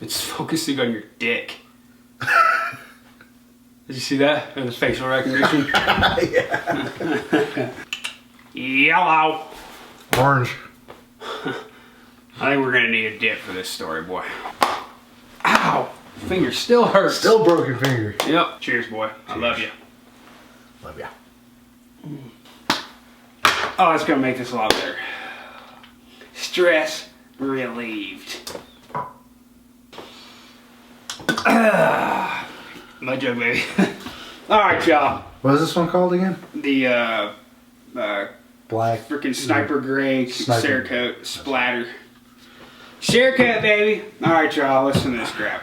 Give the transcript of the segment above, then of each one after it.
It's focusing on your dick. Did you see that? The facial recognition? Yeah. Yellow. Orange. I think we're gonna need a dip for this story, boy. Ow! Finger still hurts. Still broken finger. Yep. Cheers, boy. Cheers. I love you. Love ya. Oh, it's gonna make this a lot better. Stress relieved. My joke, baby. Alright, y'all. What is this one called again? The, Black. freaking sniper gray Sniper. Cerakote splatter. Cerakote, baby. Alright, y'all, listen to this crap.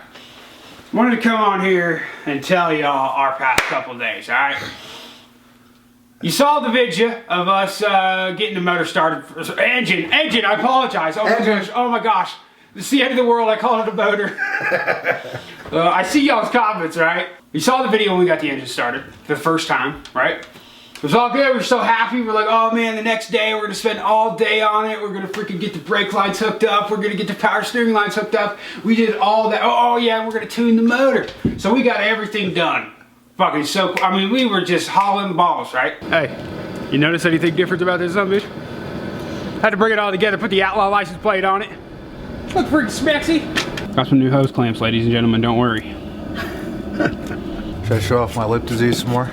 Wanted to come on here and tell y'all our past couple days, alright? You saw the video of us getting the motor started. Engine, I apologize. Oh my gosh, oh my gosh. It's the end of the world, I call it a motor. I see y'all's comments, right? You saw the video when we got the engine started for the first time, right? It was all good, we were so happy. We're like, oh man, the next day we're gonna spend all day on it. We're gonna freaking get the brake lines hooked up. We're gonna get the power steering lines hooked up. We did all that. Oh yeah, we're gonna tune the motor. So we got everything done. Fucking so, I mean, we were just hauling balls, right? Hey, you notice anything different about this son of a bitch? Had to bring it all together, put the Outlaw license plate on it. Look pretty smexy. Got some new hose clamps, ladies and gentlemen, don't worry. Should I show off my lip disease some more?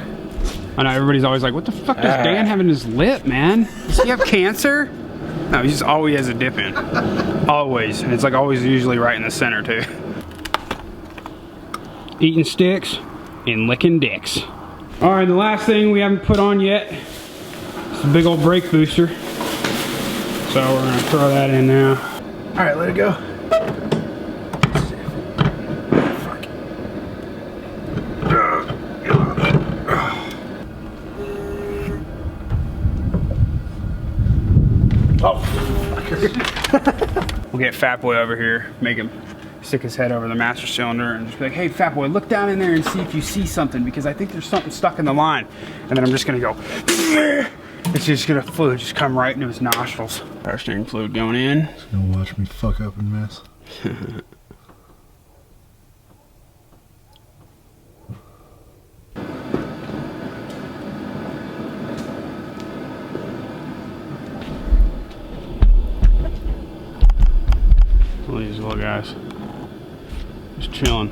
I know everybody's always like, what the fuck does Dan have in his lip, man? Does he have cancer? No, he just always has a dip in. Always. And it's like always usually right in the center too. Eating sticks and licking dicks. All right, the last thing we haven't put on yet is the big old brake booster. So we're gonna throw that in now. All right, let it go. We'll get Fat Boy over here, make him stick his head over the master cylinder and just be like, hey Fat Boy, look down in there and see if you see something, because I think there's something stuck in the line. And then I'm just gonna go, it's just gonna fluid just come right into his nostrils. Power steering fluid going in. He's gonna watch me fuck up and mess. Look at these little guys. Just chilling.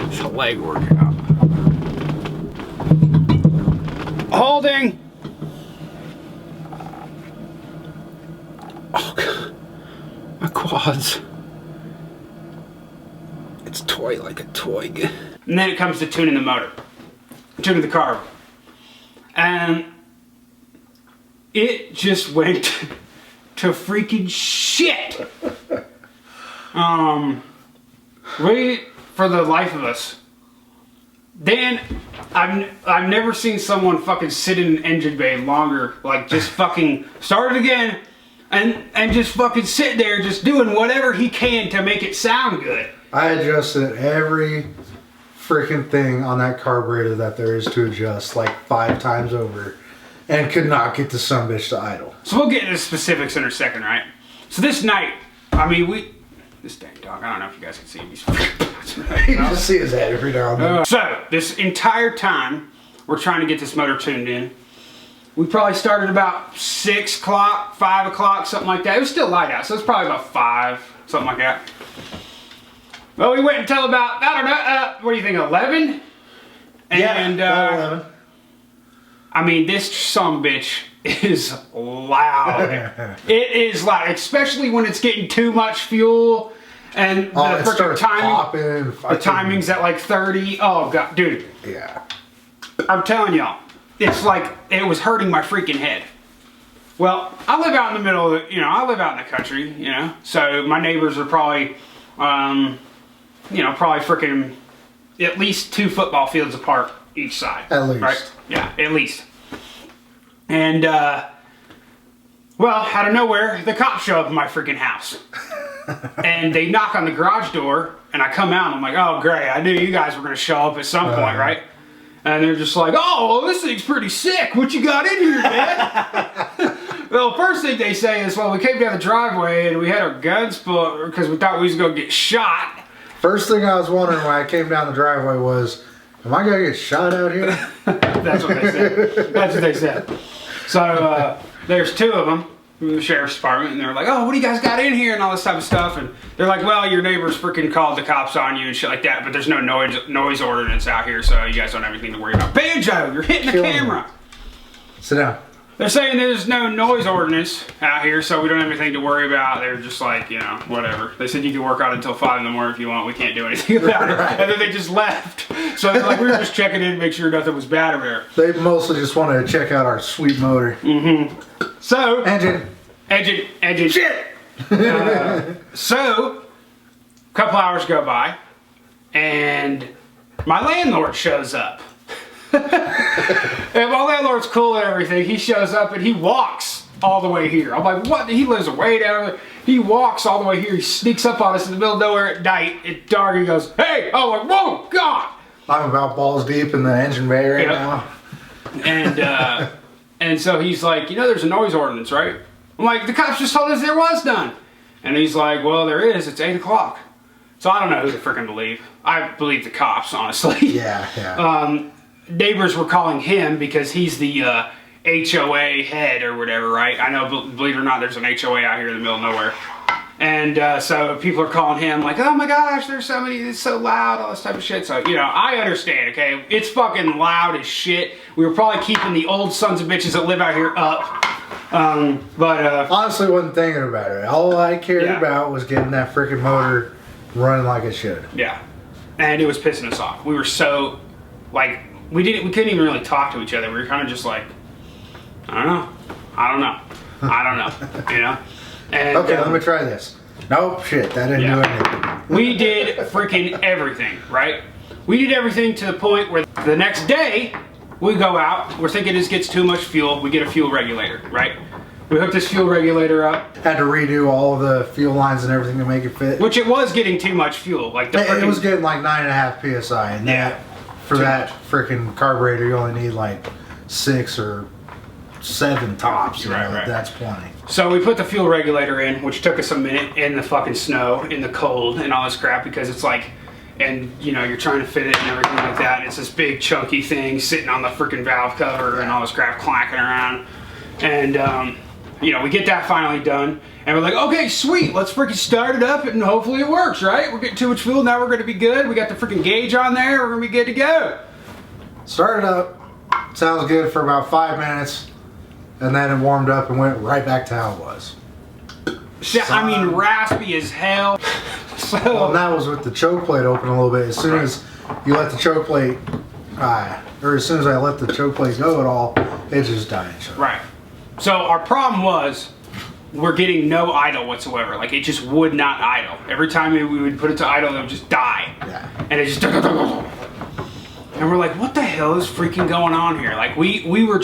It's a leg workout. Holding! Oh god. My quads. It's toy like a twig. And then it comes to tuning the motor. Tuning the car. And it just went to freaking shit. We, for the life of us, Dan, I've never seen someone fucking sit in an engine bay longer, like just fucking start it again and just fucking sit there just doing whatever he can to make it sound good. I adjusted every freaking thing on that carburetor that there is to adjust like 5 times over and could not get the sumbitch to idle. So we'll get into specifics in a second, right? So this night, I mean, this dang dog, I don't know if you guys can see him. He's right You just see his head every now and then. So this entire time, we're trying to get this motor tuned in. We probably started about 6 o'clock, 5 o'clock, something like that. It was still light out, so it's probably about 5, something like that. Well, we went until about, I don't know, what do you think, 11? And, yeah, 11. I mean, this sumbitch is loud. It is loud, especially when it's getting too much fuel and the freaking timing. The timing's at like 30. Oh, God, dude. Yeah. I'm telling y'all, it's like it was hurting my freaking head. Well, I live out in the middle of, I live out in the country, so my neighbors are probably, probably freaking at least 2 football fields apart each side. At least. Right? Yeah, at least. And Well, out of nowhere, the cops show up at my freaking house. And they knock on the garage door, and I come out, and I'm like, oh, great, I knew you guys were going to show up at some point, right? And they're just like, oh, well, this thing's pretty sick. What you got in here, man? Well, first thing they say is, well, we came down the driveway, and we had our guns pulled because we thought we was going to get shot. First thing I was wondering when I came down the driveway was, am I going to get shot out here? That's what they said. That's what they said. So there's two of them from the sheriff's department, and they're like, oh, what do you guys got in here, and all this type of stuff. And they're like, well, your neighbors freaking called the cops on you and shit like that, but there's no noise ordinance out here, so you guys don't have anything to worry about. Banjo, you're hitting the camera. Sit down. They're saying there's no noise ordinance out here, so we don't have anything to worry about. They're just like, you know, whatever. They said you can work out until 5 in the morning if you want. We can't do anything about it. And then they just left. So like, we were just checking in to make sure nothing was bad over there. They mostly just wanted to check out our sweet motor. Mm-hmm. So. Engine. Shit! So, a couple hours go by, and my landlord shows up. And my landlord's cool and everything. He shows up and he walks all the way here. I'm like, what? He lives way down there. He walks all the way here. He sneaks up on us in the middle of nowhere at night. It's dark. He goes, hey! I'm like, whoa, God! I'm about balls deep in the engine bay right now. And so he's like, you know, there's a noise ordinance, right? I'm like, the cops just told us there was none. And he's like, well, there is. It's 8 o'clock. So I don't know who to freaking believe. I believe the cops, honestly. Yeah. Neighbors were calling him because he's the HOA head or whatever, right? I know, believe it or not, there's an HOA out here in the middle of nowhere. And so people are calling him like, oh my gosh, there's so many, it's so loud, all this type of shit. So, you know, I understand, okay? It's fucking loud as shit. We were probably keeping the old sons of bitches that live out here up. Honestly, wasn't thinking about it. All I cared about was getting that freaking motor running like it should. Yeah. And it was pissing us off. We were so, like, we couldn't even really talk to each other. We were kind of just like, I don't know, you know? And, okay, let me try this. Nope, shit, that didn't do anything. We did freaking everything, right? We did everything to the point where the next day, we go out, we're thinking this gets too much fuel, we get a fuel regulator, right? We hooked this fuel regulator up. Had to redo all of the fuel lines and everything to make it fit. Which it was getting too much fuel. Like it was getting like 9.5 PSI, and that, for that freaking carburetor, you only need like 6 or 7 tops. Right. That's plenty. So we put the fuel regulator in, which took us a minute in the fucking snow, in the cold, and all this crap, because it's like, and you know, you're trying to fit it and everything like that. And it's this big chunky thing sitting on the freaking valve cover and all this crap clacking around. And you know, we get that finally done, and we're like, okay, sweet, let's freaking start it up, and hopefully it works, right? We're getting too much fuel, now we're gonna be good. We got the freaking gauge on there, we're gonna be good to go. Started up, sounds good for about 5 minutes, and then it warmed up and went right back to how it was. I mean, raspy as hell. So, well, and that was with the choke plate open a little bit. As soon as you let the choke plate, or as soon as I let the choke plate go at all, it just died. Right. So our problem was, we're getting no idle whatsoever. Like, it just would not idle. Every time we would put it to idle, it would just die. Yeah. And it just... And we're like, what the hell is freaking going on here? Like, we were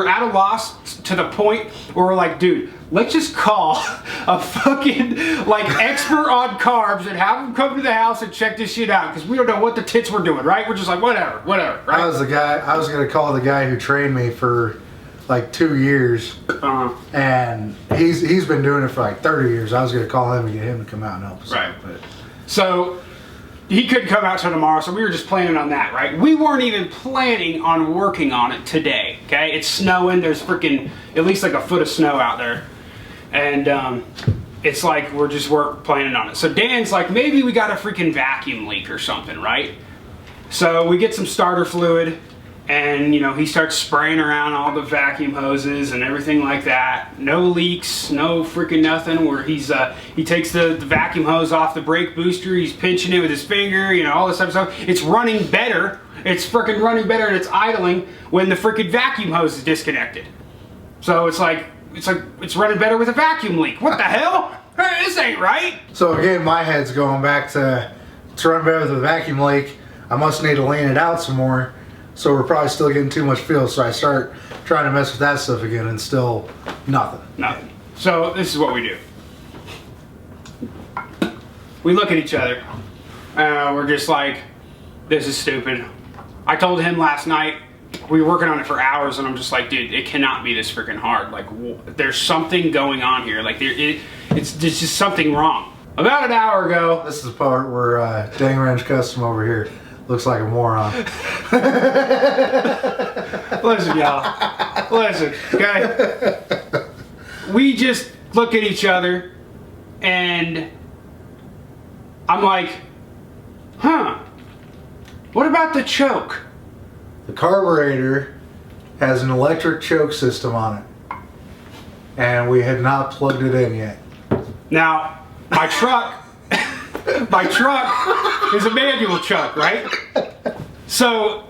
at a loss to the point where we're like, dude, let's just call a fucking, like, expert on carbs and have them come to the house and check this shit out. Because we don't know what the tits we're doing, right? We're just like, whatever, right? I was going to call the guy who trained me for like 2 years. And he's been doing it for like 30 years. I was going to call him and get him to come out and help us out. But. So... he couldn't come out till tomorrow, so we were just planning on that, right? We weren't even planning on working on it today, okay? It's snowing, there's freaking at least like a foot of snow out there. And it's like we're just planning on it. So Dan's like, maybe we got a freaking vacuum leak or something, right? So we get some starter fluid, and you know, he starts spraying around all the vacuum hoses and everything like that. No leaks, no freaking nothing. Where he takes the vacuum hose off the brake booster, he's pinching it with his finger, you know, all this type of stuff. It's running better. It's freaking running better, and it's idling when the freaking vacuum hose is disconnected. So it's like it's running better with a vacuum leak. What the hell? This ain't right. So again, my head's going back to run better with a vacuum leak. I must need to lean it out some more. So we're probably still getting too much fuel. So I start trying to mess with that stuff again, and still nothing. Nothing. So this is what we do. We look at each other. We're just like, this is stupid. I told him last night, we were working on it for hours, and I'm just like, dude, it cannot be this freaking hard. Like, there's something going on here. Like, there's just something wrong. About an hour ago. This is the part where Dang Ranch Custom over here looks like a moron. Listen, y'all. Listen, okay? We just look at each other, and I'm like, huh, what about the choke? The carburetor has an electric choke system on it, and we had not plugged it in yet. Now, my truck is a manual truck, right? So,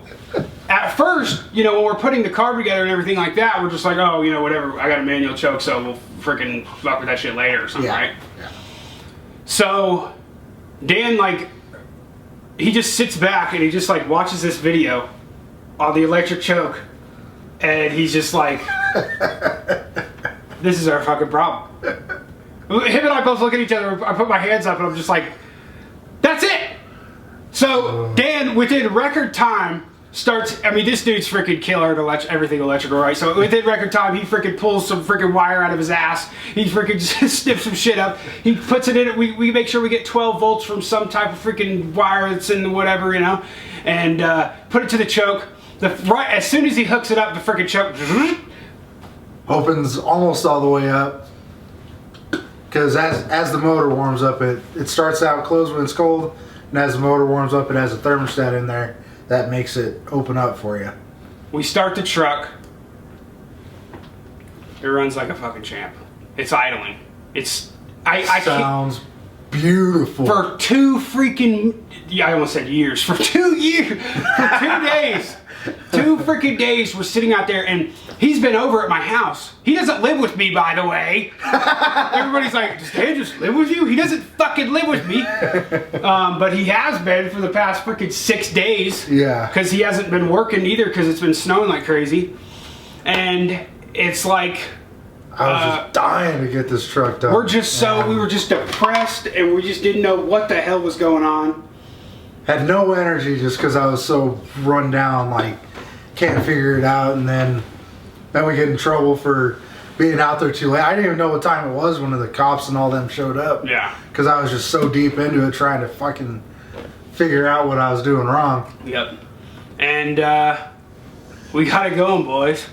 at first, you know, when we're putting the carb together and everything like that, we're just like, oh, you know, whatever, I got a manual choke, so we'll freaking fuck with that shit later or something, right? Yeah. So, Dan, like, he just sits back and he just, like, watches this video on the electric choke, and he's just like, this is our fucking problem. Him and I both look at each other, I put my hands up, and I'm just like, that's it! So, Dan, within record time, starts, I mean, this dude's freaking killer at everything electrical, right? So within record time, he freaking pulls some freaking wire out of his ass. He freaking just snips some shit up. He puts it in it. We make sure we get 12 volts from some type of freaking wire that's in the whatever, you know, and put it to the choke. Right as soon as he hooks it up, the freaking choke opens almost all the way up. Because as the motor warms up, it starts out closed when it's cold, and as the motor warms up, it has a thermostat in there that makes it open up for you. We start the truck. It runs like a fucking champ. It's idling. It's sounds beautiful. For 2 freaking, yeah, I almost said years. For 2 years, for 2 days, 2 freaking days, we're sitting out there, and he's been over at my house. He doesn't live with me, by the way. Everybody's like, does Dan just live with you? He doesn't fucking live with me. But he has been for the past freaking 6 days. Yeah. Because he hasn't been working either, because it's been snowing like crazy. And it's like, I was just dying to get this truck done. we were just depressed, and we just didn't know what the hell was going on. Had no energy just because I was so run down, like, can't figure it out, and then we get in trouble for being out there too late. I didn't even know what time it was when the cops and all them showed up. Yeah. Because I was just so deep into it trying to fucking figure out what I was doing wrong. Yep. And we got it going, boys.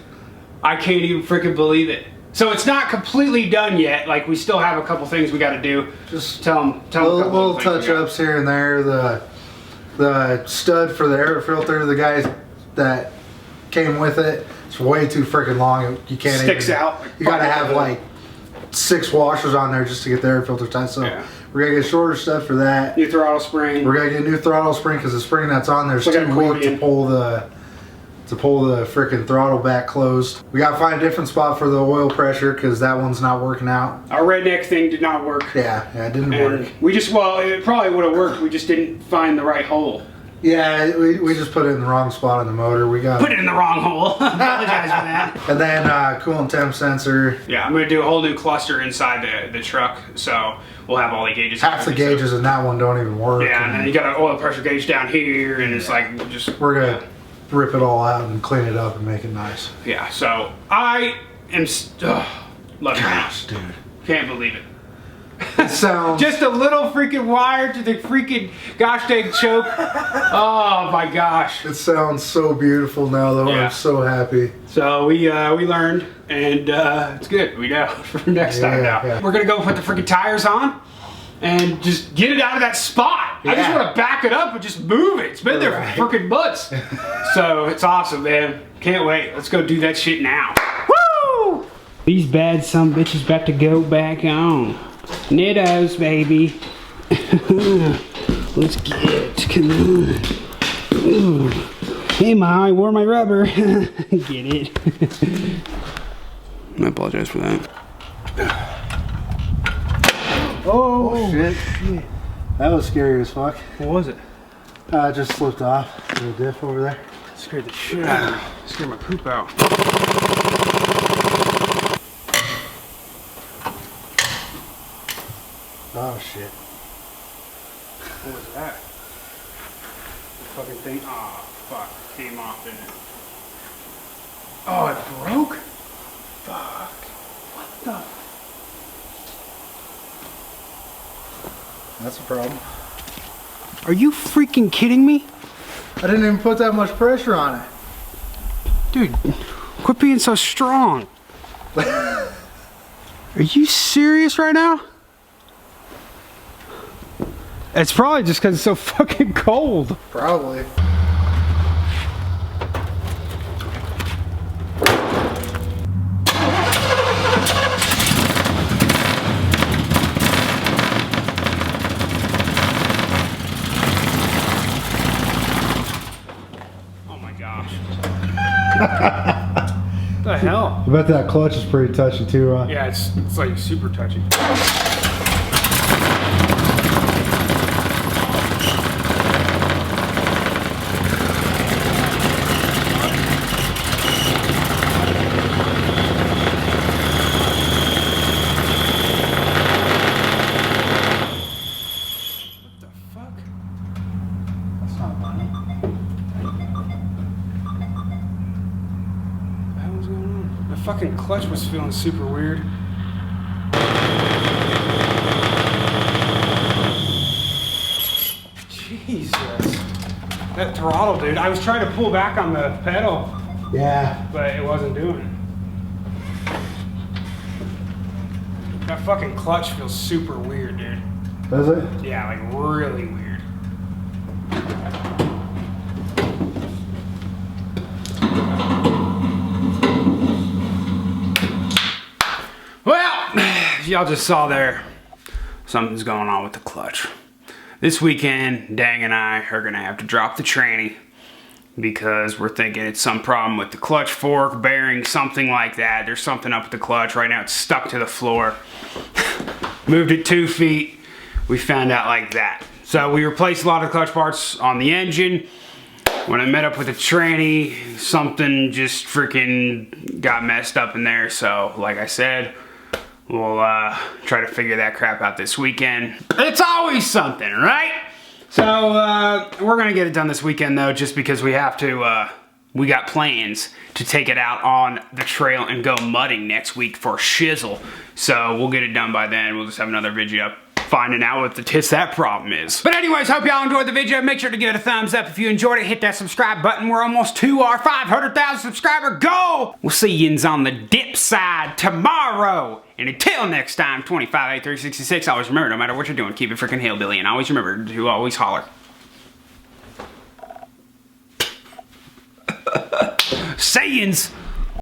I can't even freaking believe it. So it's not completely done yet. Like, we still have a couple things we got to do. Just tell them little touch-ups here and there. The stud for the air filter, the guys that came with it, it's way too freaking long. You can't sticks even, out. You gotta have like 6 washers on there just to get the air filter tight. So we're gonna get shorter stud for that. New throttle spring. We're gonna get a new throttle spring because the spring that's on there is too weak to pull the freaking throttle back closed. We gotta find a different spot for the oil pressure because that one's not working out. Our redneck thing did not work. Yeah, it didn't work. We just, well, it probably would have worked. We just didn't find the right hole. Yeah, we just put it in the wrong spot on the motor. We got put it in the wrong hole. Apologize for that. And then coolant temp sensor. Yeah, I'm gonna do a whole new cluster inside the truck, so we'll have all the gauges. Half the gauges in that one don't even work. Yeah, and then you got an oil pressure gauge down here, and it's like we're gonna rip it all out and clean it up and make it nice. Yeah, so I am love it. Gosh, dude, can't believe it. It sounds just a little freaking wire to the freaking gosh dang choke. Oh my gosh. It sounds so beautiful now though. Yeah. I'm so happy. So we learned, and it's good. We know for next time now. Yeah. We're gonna go put the freaking tires on and just get it out of that spot. I just want to back it up and just move it. It's been there for freaking months. So it's awesome, man. Can't wait. Let's go do that shit now. Woo! These bad son bitches about to go back on. Nittos, baby. Let's get it. Come on. Ooh. Hey, Ma, I wore my rubber. Get it. I apologize for that. Oh, shit. That was scary as fuck. What was it? It just slipped off the diff over there. Scared the shit out of me. Scared my poop out. Oh shit. What was that? The fucking thing. Oh, fuck. Came off, didn't it? Oh, it broke? Fuck. What the? That's a problem. Are you freaking kidding me? I didn't even put that much pressure on it. Dude, quit being so strong. Are you serious right now? It's probably just because it's so fucking cold. Probably. Oh my gosh. What the hell? I bet that clutch is pretty touchy too, huh? Yeah, it's like super touchy. That's not funny. What was going on? The fucking clutch was feeling super weird. Jesus. That throttle, dude. I was trying to pull back on the pedal, Yeah. but it wasn't doing it. That fucking clutch feels super weird, dude. Does it? Yeah, like really weird. Well, y'all just saw there, something's going on with the clutch. This weekend, Dang and I are gonna have to drop the tranny because we're thinking it's some problem with the clutch fork, bearing, something like that. There's something up with the clutch. Right now it's stuck to the floor. Moved it 2 feet, we found out like that. So we replaced a lot of clutch parts on the engine. When I met up with the tranny, something just freaking got messed up in there. So like I said, we'll try to figure that crap out this weekend. It's always something, right? So we're gonna get it done this weekend though, just because we have to, we got plans to take it out on the trail and go mudding next week for shizzle. So we'll get it done by then. We'll just have another video up finding out what the tits that problem is. But anyways, hope y'all enjoyed the video. Make sure to give it a thumbs up if you enjoyed it. Hit that subscribe button. We're almost to our 500,000 subscriber goal. We'll see yins on the dip side tomorrow. And until next time, 258366, always remember, no matter what you're doing, keep it freaking hillbilly. And always remember to always holler. Sayings.